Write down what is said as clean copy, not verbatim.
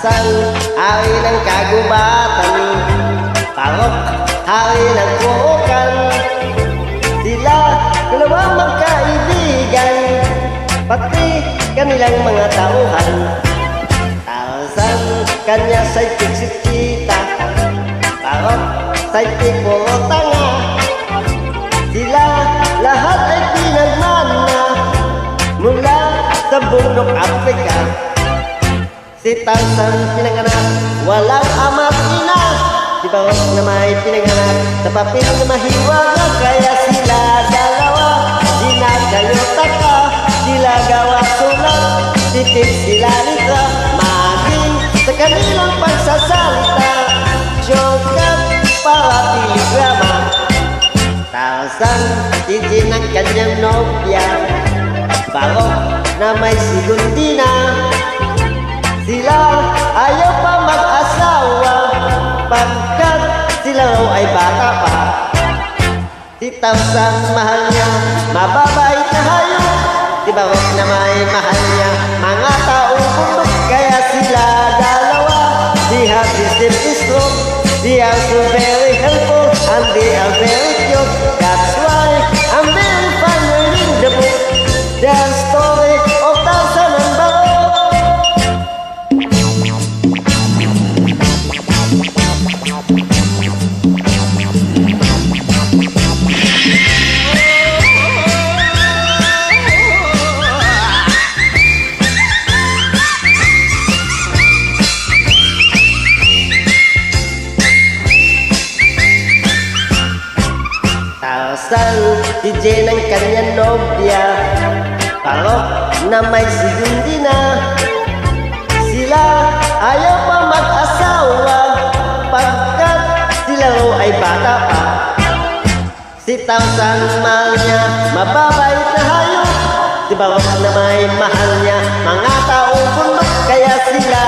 Tarzan, hari ng kagubatan, Parok, hari ng kuhukan. Sila dalawang magkaibigan, pati kanilang mga tauhan. Tarzan, kanya sidekick si Cheetah, Parok, sidekick puro tanga. Sila lahat ay pinagmana mula sa bundok Afrika. Si Tarzan pinanganak, walang ama't ina. Si Parok na may pinanganak sa papel na mahiwaga. Kaya sila dalawa, dinagayota ka. Sila gawa sulat, titik sila nito. Maging sa kanilang pagsasalita, shortcut para telegrama. Tarzan, titi ng kanyang nobya, Parok na may sigundina. Sila ayaw pa mag-asawa, pagkat sila raw ay bata pa. Si Tarzan mahal niya, mababait na hayop. Si Parok na may mahal niya, mga taong bundok. Kaya sila dalawa, they have the same stroke. They are so very helpful and they are very cute. That's why I'm very fond of reading the book, the story of Tarzan and Parok. Tarzan, DJ ng kanyang nobya, Parok na may sigundina. Sila ayaw pa mag-asawa, pagkat sila raw ay bata pa. Si Tarzan mahal niya, mababait na hayop. Si Parok na may mahal niya, mga taong bundok. Kaya sila